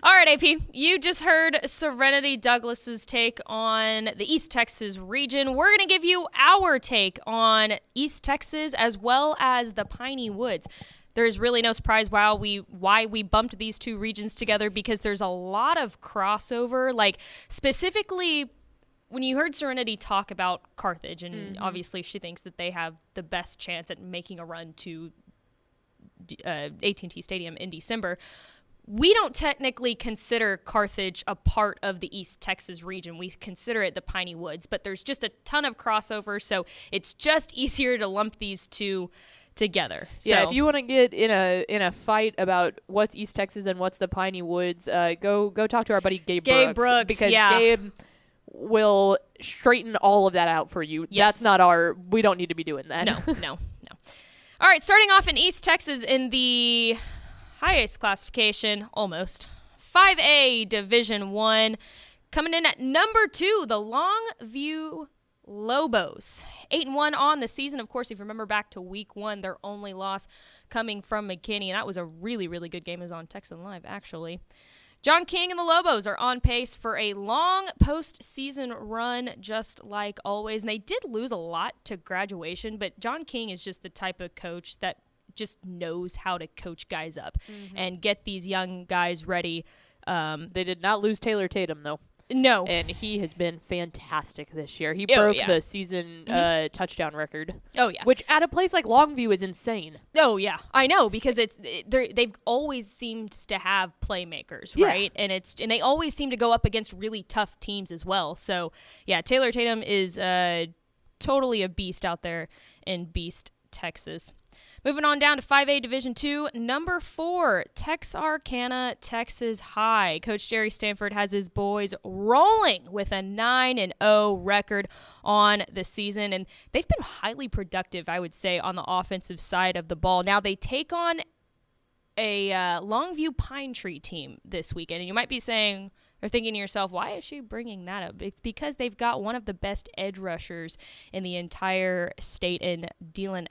All right, AP, you just heard Serenity Douglas's take on the East Texas region. We're going to give you our take on East Texas as well as the Piney Woods. There's really no surprise why we bumped these two regions together, because there's a lot of crossover. Like, specifically, when you heard Serenity talk about Carthage, and obviously she thinks that they have the best chance at making a run to AT&T Stadium in December, we don't technically consider Carthage a part of the East Texas region. We consider it the Piney Woods, but there's just a ton of crossover, so it's just easier to lump these two together. Yeah, if you want to get in a fight about what's East Texas and what's the Piney Woods, go talk to our buddy Gabe Brooks, because Gabe will straighten all of that out for you. Yes. That's we don't need to be doing that. No. All right, starting off in East Texas in the highest classification, almost, 5A Division 1. Coming in at number 2, the Longview Lobos. 8-1 on the season. Of course, if you remember back to week 1, their only loss coming from McKinney, and that was a really, really good game. It was on Texan Live, actually. John King and the Lobos are on pace for a long postseason run, just like always. And they did lose a lot to graduation, but John King is just the type of coach that just knows how to coach guys up and get these young guys ready. They did not lose Taylor Tatum, though. No. And he has been fantastic this year. He broke the season touchdown record. Oh, yeah. Which at a place like Longview is insane. Oh, yeah. I know, because they've always seemed to have playmakers, right? And they always seem to go up against really tough teams as well. So, yeah, Taylor Tatum is totally a beast out there in Beast, Texas. Moving on down to 5A Division 2, number 4, Texarkana, Texas High. Coach Jerry Stanford has his boys rolling with a 9-0 record on the season, and they've been highly productive, I would say, on the offensive side of the ball. Now they take on a Longview Pine Tree team this weekend, and you might be saying, or thinking to yourself, why is she bringing that up? It's because they've got one of the best edge rushers in the entire state in Dylan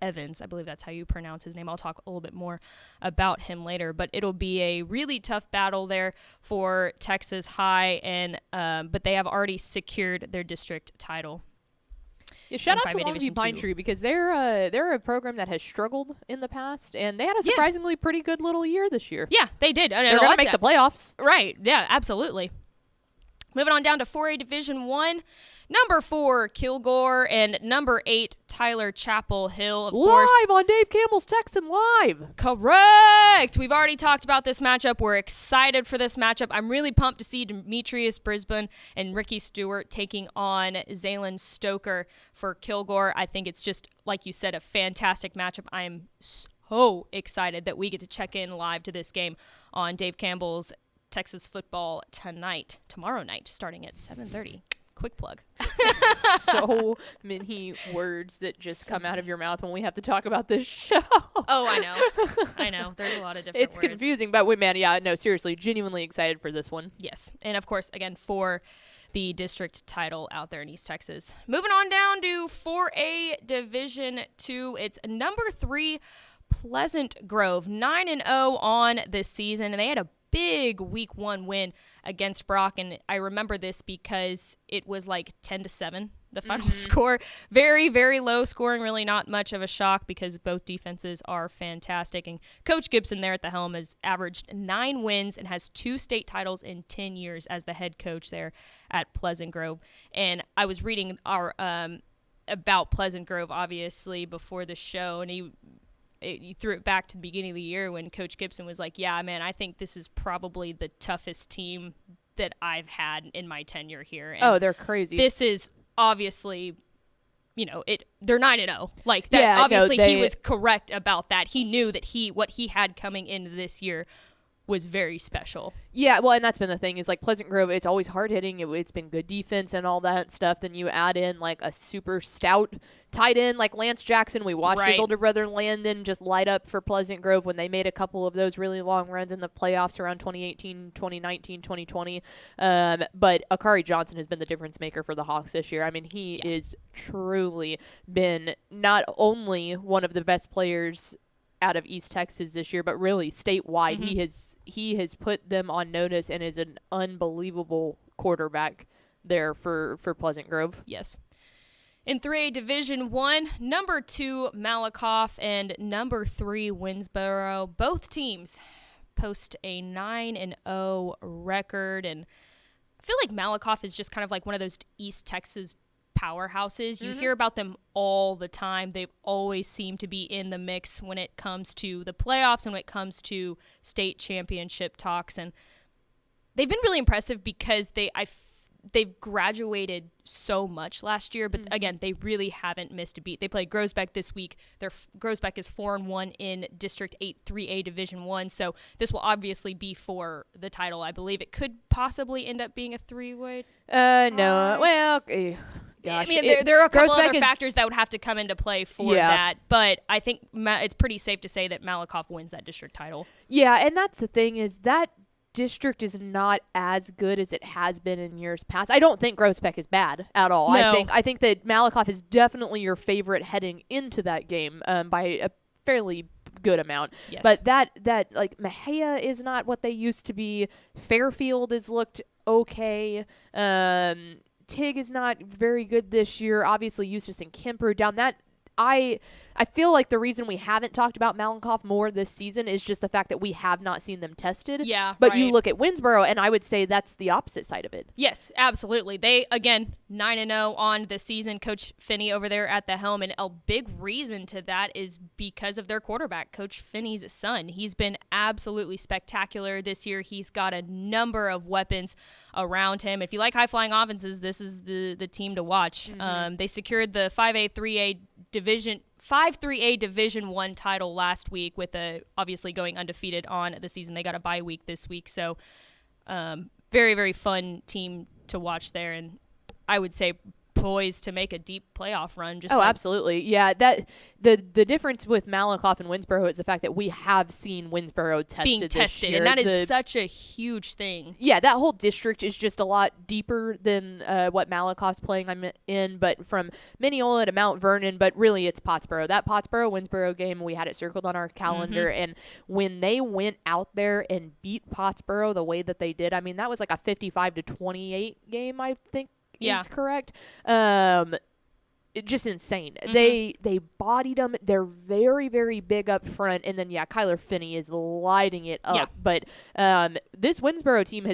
Evans. I believe that's how you pronounce his name. I'll talk a little bit more about him later, but it'll be a really tough battle there for Texas High, and but they have already secured their district title. Yeah, shout out to Longview Pine Tree, because they're a program that has struggled in the past, and they had a surprisingly pretty good little year this year. Yeah, they did. They're going to make the playoffs. Right. Yeah, absolutely. Moving on down to 4A Division 1, number 4, Kilgore, and number 8, Tyler Chapel Hill. Of course, live on Dave Campbell's Texan Live. Correct. We've already talked about this matchup. We're excited for this matchup. I'm really pumped to see Demetrius Brisbane and Ricky Stewart taking on Zaylen Stoker for Kilgore. I think it's just, like you said, a fantastic matchup. I am so excited that we get to check in live to this game on Dave Campbell's Texas Football tomorrow night, starting at 7:30. Quick plug. So many words that just come out of your mouth when we have to talk about this show. Oh, I know. There's a lot of different words. It's confusing, but seriously, genuinely excited for this one. Yes. And of course, again, for the district title out there in East Texas. Moving on down to 4A Division 2. It's number 3, Pleasant Grove, 9-0 on this season, and they had a big week 1 win against Brock, and I remember this because it was like 10-7, the final score. Very, very low scoring, really not much of a shock because both defenses are fantastic, and Coach Gibson there at the helm has averaged 9 wins and has 2 state titles in 10 years as the head coach there at Pleasant Grove. And I was reading about Pleasant Grove, obviously, before the show, and you threw it back to the beginning of the year when Coach Gibson was like, yeah, man, I think this is probably the toughest team that I've had in my tenure here. And they're crazy. This is obviously, they're 9-0. Like, that. Obviously, he was correct about that. He knew that what he had coming into this year was very special. Yeah, well, and that's been the thing is, like, Pleasant Grove, it's always hard-hitting. It's been good defense and all that stuff. Then you add in, like, a super stout tight end like Lance Jackson. We watched his older brother Landon just light up for Pleasant Grove when they made a couple of those really long runs in the playoffs around 2018, 2019, 2020. But Akari Johnson has been the difference maker for the Hawks this year. I mean, he is truly been not only one of the best players out of East Texas this year, but really statewide. He has put them on notice and is an unbelievable quarterback there for Pleasant Grove. Yes. In 3A Division 1, number 2 Malakoff and number 3 Winsboro, both teams post a 9-0 record, and I feel like Malakoff is just kind of like one of those East Texas powerhouses. You hear about them all the time. They've always seemed to be in the mix when it comes to the playoffs and when it comes to state championship talks, and they've been really impressive because they've graduated so much last year, but again, they really haven't missed a beat. They played Groesbeck this week. Groesbeck is 4-1 in District 8 3A Division 1, so this will obviously be for the title. I believe it could possibly end up being a 3-way. No. Well, gosh. I mean, there are a couple other factors that would have to come into play for that, but I think it's pretty safe to say that Malakoff wins that district title. Yeah, and that's the thing, is that district is not as good as it has been in years past. I don't think Groesbeck is bad at all. No. I think that Malakoff is definitely your favorite heading into that game by a fairly good amount. Yes. But that like Mejia is not what they used to be. Fairfield has looked okay. Tig is not very good this year. Obviously, Eustis and Kemper down that. I feel like the reason we haven't talked about Malakoff more this season is just the fact that we have not seen them tested. Yeah, But right. you look at Winsboro, and I would say that's the opposite side of it. Yes, absolutely. They, again, 9-0 on the season. Coach Finney over there at the helm, and a big reason to that is because of their quarterback, Coach Finney's son. He's been absolutely spectacular this year. He's got a number of weapons around him. If you like high-flying offenses, this is the team to watch. They secured the 5A Division 1 title last week with obviously going undefeated on the season. They got a bye week this week, so very, very fun team to watch there, and I would say poised to make a deep playoff run. Absolutely. Yeah, that the difference with Malakoff and Winsboro is the fact that we have seen Winsboro being tested tested, this year. and that is such a huge thing. Yeah, that whole district is just a lot deeper than what Malakoff's playing in, but from Mineola to Mount Vernon, but really it's Pottsboro. That Pottsboro-Winsboro game, we had it circled on our calendar, and when they went out there and beat Pottsboro the way that they did, I mean, that was like a 55-28 game, I think. Is correct. Just insane. They bodied them. They're very, very big up front, and then Kyler Finney is lighting it up. Yeah. But this Winsboro team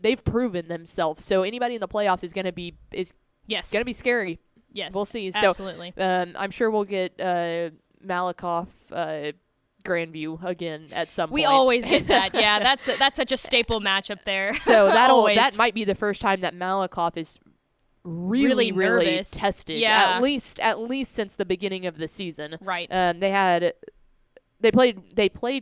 they've proven themselves. So anybody in the playoffs is going to be scary. Yes, we'll see. Absolutely. So I'm sure we'll get Malakoff. Grandview again at some point. We always get that. Yeah, that's such a staple matchup there. So that might be the first time that Malakoff is really nervous. tested. Yeah. At least since the beginning of the season. Right. They played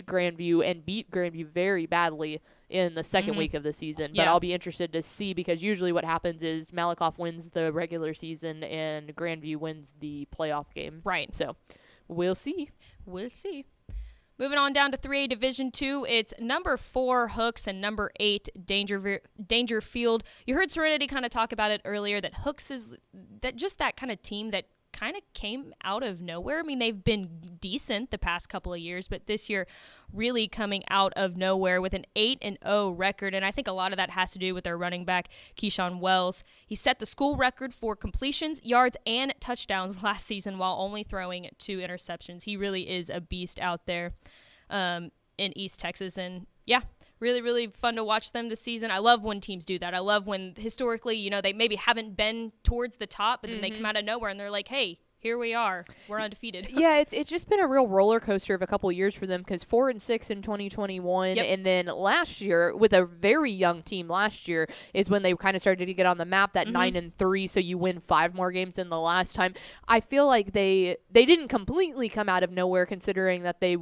Grandview and beat Grandview very badly in the second week of the season. But I'll be interested to see, because usually what happens is Malakoff wins the regular season and Grandview wins the playoff game. Right. So we'll see. Moving on down to 3A Division 2, it's number 4 Hooks and number 8 Dangerfield. You heard Serenity kind of talk about it earlier, that Hooks is that kind of team that kind of came out of nowhere. I mean, they've been decent the past couple of years, but this year really coming out of nowhere with an 8-0 record, and I think a lot of that has to do with their running back, Keyshawn Wells. He set the school record for completions, yards, and touchdowns last season while only throwing 2 interceptions. He really is a beast out there in East Texas, and really, really fun to watch them this season. I love when teams do that. I love when historically, they maybe haven't been towards the top, but then they come out of nowhere and they're like, hey, here we are. We're undefeated. Yeah, it's just been a real roller coaster of a couple of years for them, because 4-6 in 2021, and then last year with a very young team last year is when they kind of started to get on the map. That 9-3, so you win 5 more games than the last time. I feel like they didn't completely come out of nowhere, considering that they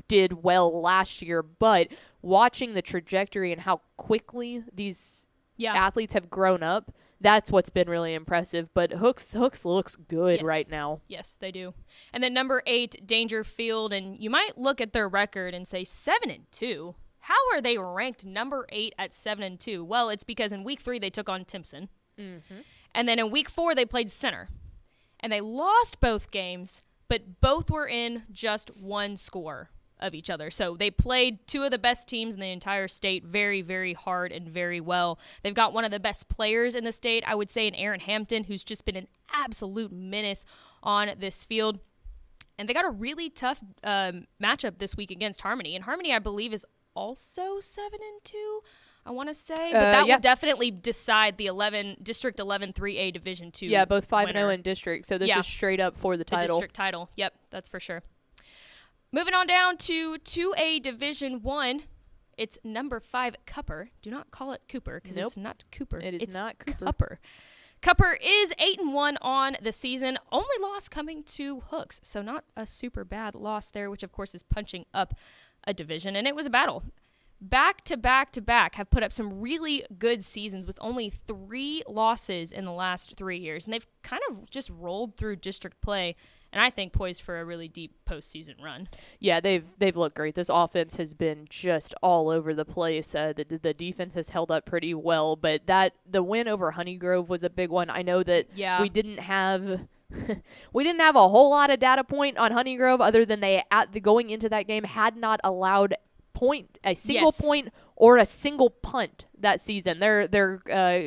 did well last year, but watching the trajectory and how quickly these athletes have grown up, that's what's been really impressive. But Hooks looks good right now. Yes, they do. And then number 8, Dangerfield, and you might look at their record and say 7-2. How are they ranked number 8 at 7-2? Well, it's because in week 3 they took on Timpson, and then in week 4 they played Center, and they lost both games. but both were in just one score of each other. So they played two of the best teams in the entire state very, very hard and very well. They've got one of the best players in the state, I would say, in Aaron Hampton, who's just been an absolute menace on this field. And they got a really tough matchup this week against Harmony. And Harmony, I believe, is also 7-2, I want to say. But that will definitely decide the District 11 3A Division 2 Yeah, both 5-0 winner. in district. So this is straight up for the title. The district title. Yep, that's for sure. Moving on down to 2A Division 1. It's number 5 Cupper. Do not call it Cooper because it's not Cooper. It's not Cooper. Cupper. Cupper is 8-1 on the season. Only loss coming to Hooks, so not a super bad loss there, which of course is punching up a division, and it was a battle. Back to back to back have put up some really good seasons with only 3 losses in the last 3 years, and they've kind of just rolled through district play, and I think poised for a really deep postseason run. Yeah, they've looked great. This offense has been just all over the place. The defense has held up pretty well, but the win over Honey Grove was a big one. I know that we didn't have we didn't have a whole lot of data point on Honey Grove other than they going into that game had not allowed a single point or a single punt that season. Their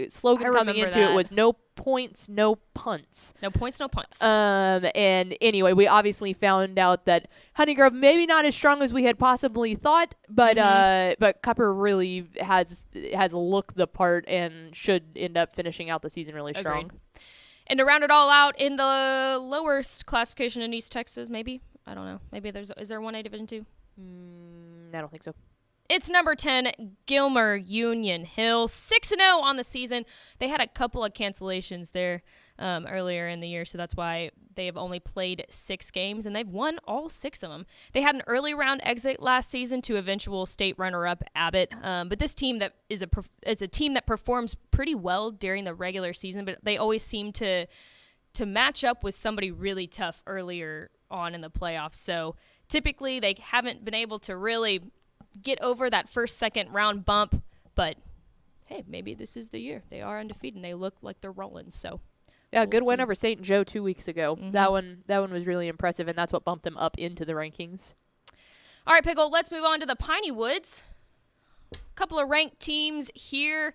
slogan coming into it was no points, no punts. No points, no punts. And anyway, we obviously found out that Honey Grove maybe not as strong as we had possibly thought, but Cupper really has looked the part and should end up finishing out the season really strong. Agreed. And to round it all out in the lowest classification in East Texas, maybe, I don't know. Maybe is there 1A Division 2? I don't think so. It's number 10, Gilmer Union Hill, 6-0 on the season. They had a couple of cancellations there earlier in the year, so that's why they have only played 6 games, and they've won all 6 of them. They had an early round exit last season to eventual state runner-up Abbott, but this team that is a team that performs pretty well during the regular season, but they always seem to match up with somebody really tough earlier on in the playoffs. So typically they haven't been able to really get over that second round bump, but hey, maybe this is the year. They are undefeated and they look like they're rolling. So yeah, good win over St. Joe 2 weeks ago. Mm-hmm. That one was really impressive, and that's what bumped them up into the rankings. All right, Pickle, let's move on to the Piney Woods. A couple of ranked teams here.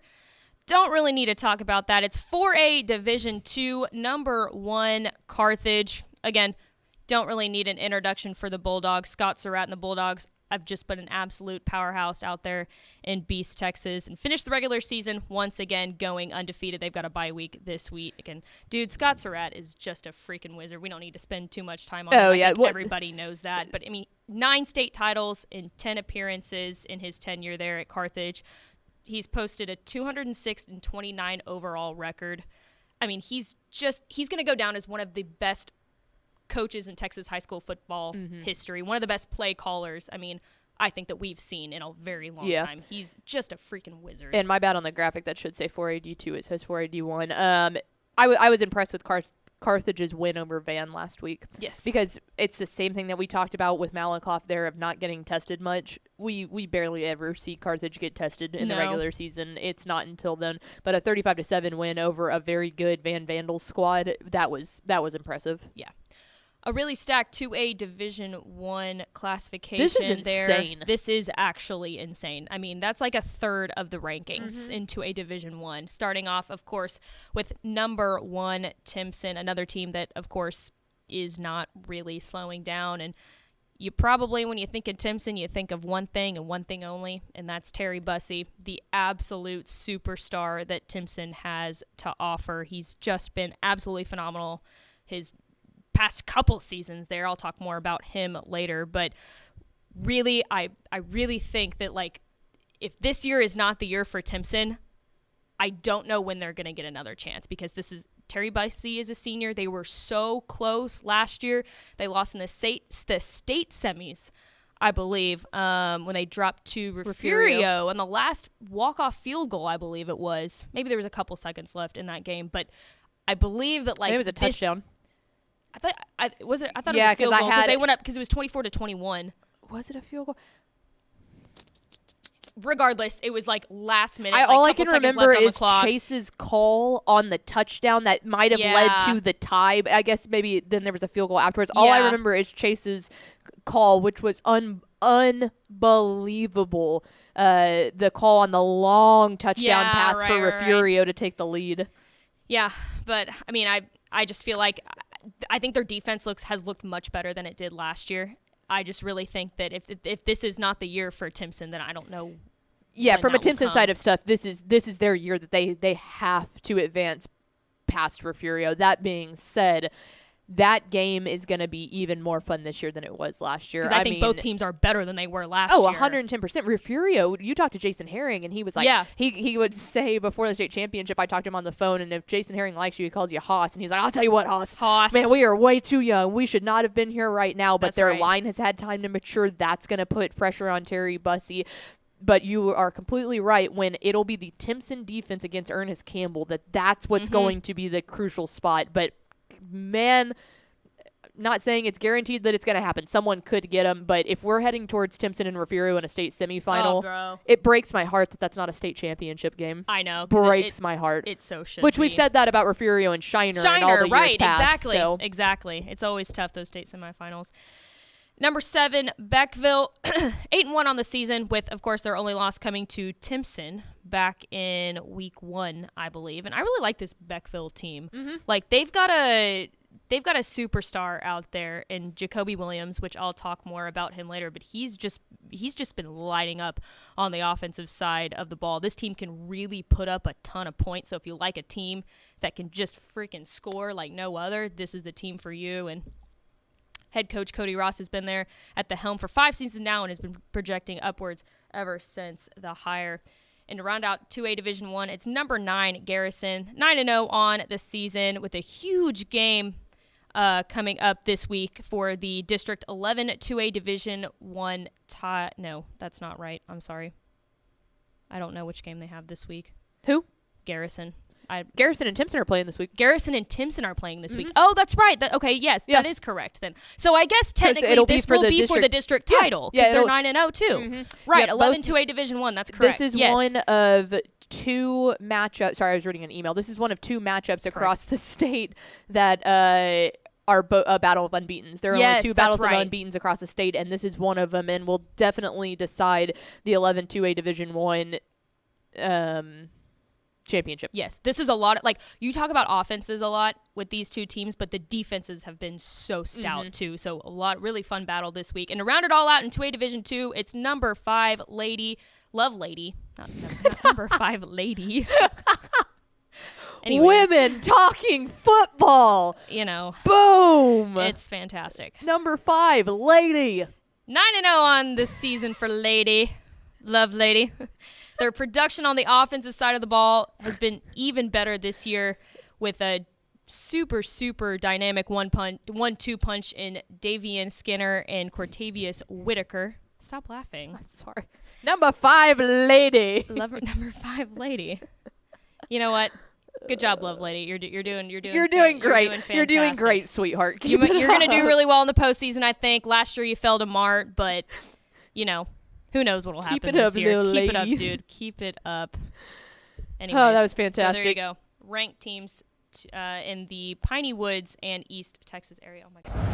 Don't really need to talk about that. It's 4A Division 2, number 1 Carthage. Again, don't really need an introduction for the Bulldogs. Scott Surratt and the Bulldogs have just been an absolute powerhouse out there in Beast, Texas, and finished the regular season once again going undefeated. They've got a bye week this week. And, dude, Scott Surratt is just a freaking wizard. We don't need to spend too much time on him. I think everybody knows that. But, I mean, 9 state titles in 10 appearances in his tenure there at Carthage. He's posted a 206-29 overall record. I mean, he's going to go down as one of the best coaches in Texas high school football history, one of the best play callers, I mean, I think that we've seen in a very long time. He's just a freaking wizard. And my bad on the graphic, that should say 4AD2. It says 4AD1. I was impressed with Carthage's win over Van last week. Yes. Because it's the same thing that we talked about with Malakoff there of not getting tested much. We barely ever see Carthage get tested in the regular season. It's not until then. But a 35-7 win over a very good Van Vandals squad, that was impressive. Yeah. A really stacked 2A Division 1 classification. This is insane. This is actually insane. I mean, that's like a third of the rankings in 2A Division 1. Starting off, of course, with number 1 Timpson, another team that, of course, is not really slowing down. And you probably, when you think of Timpson, you think of one thing and one thing only, and that's Terry Bussey, the absolute superstar that Timpson has to offer. He's just been absolutely phenomenal. His past couple seasons there. I'll talk more about him later, but really, I really think that, like, if this year is not the year for Timpson, I don't know when they're going to get another chance, because Terry Bussey is a senior. They were so close last year. They lost in the state semis, I believe, when they dropped to Refugio on the last walk-off field goal, I believe it was. Maybe there was a couple seconds left in that game, but I believe that, like, it was a touchdown. I thought it was a field goal because they went up because it was 24-21. Was it a field goal? regardless, it was like last minute. All I couple can seconds remember left on is the clock. Chase's call on the touchdown that might have led to the tie. I guess maybe then there was a field goal afterwards. All I remember is Chase's call, which was unbelievable. The call on the long touchdown pass for Refugio to take the lead. Yeah, but I mean, I just feel like I think their defense has looked much better than it did last year. I just really think that if this is not the year for Timpson, then I don't know. Yeah, from a Timpson side of stuff, this is their year that they have to advance past Refugio. That being said, that game is going to be even more fun this year than it was last year. Because I think both teams are better than they were last year. 110%. Refugio, you talked to Jason Herring, and he was like, he would say before the state championship, I talked to him on the phone, and if Jason Herring likes you, he calls you Hoss, and he's like, I'll tell you what, Hoss, man, we are way too young. We should not have been here right now, but their line has had time to mature. That's going to put pressure on Terry Bussey. But you are completely right when it'll be the Timpson defense against Ernest Campbell that's what's going to be the crucial spot. But man, not saying it's guaranteed that it's going to happen. Someone could get him, but if we're heading towards Timpson and Refugio in a state semifinal, it breaks my heart that that's not a state championship game. I know. Breaks my heart. It so should Which we've said that about Refugio and Shiner and all the years past. Exactly. It's always tough, those state semifinals. Number 7, Beckville, 8-1 on the season with, of course, their only loss coming to Timpson back in week 1, I believe. And I really like this Beckville team. Like, they've got a superstar out there in Jacoby Williams, which I'll talk more about him later, but he's just been lighting up on the offensive side of the ball. This team can really put up a ton of points. So if you like a team that can just freaking score like no other, this is the team for you. And head coach Cody Ross has been there at the helm for 5 seasons now and has been projecting upwards ever since the hire. And to round out 2A Division I, it's number 9 Garrison, 9-0 on the season with a huge game coming up this week for the District 11 2A Division I tie. No, that's not right. I'm sorry. I don't know which game they have this week. Who? Garrison. Garrison and Timpson are playing this week. Garrison and Timpson are playing this week. Oh, that's right. Okay, yes, that is correct then. So I guess technically this will be for the district title because they're 9-0 too. Right, 11 2A Division I. That's correct. This is one of 2 matchups. Sorry, I was reading an email. This is one of 2 matchups across the state that are a battle of unbeatens. There are only 2 battles of unbeatens across the state, and this is one of them, and will definitely decide the 11 2A Division I championship. Yes, this is a lot. Like, you talk about offenses a lot with these 2 teams, but the defenses have been so stout too. So a really fun battle this week. And to round it all out in 2A Division II, it's number 5 Love Lady, not number 5 Lady. Anyways, women talking football. Boom. It's fantastic. Number 5 Lady. 9-0 on this season for Love Lady. Their production on the offensive side of the ball has been even better this year with a super, super dynamic 1-2 punch in Davian Skinner and Cortavius Whitaker. Stop laughing. Sorry. Number 5 Lady. Number 5 Lady. You know what? Good job, Love Lady. You're doing great. You're doing great, sweetheart. You're going to do really well in the postseason, I think. Last year you fell to Mart, but, who knows what will happen this year. Keep it up, dude. Keep it up. Anyways, that was fantastic. So there you go. Ranked teams in the Piney Woods and East Texas area. Oh, my God.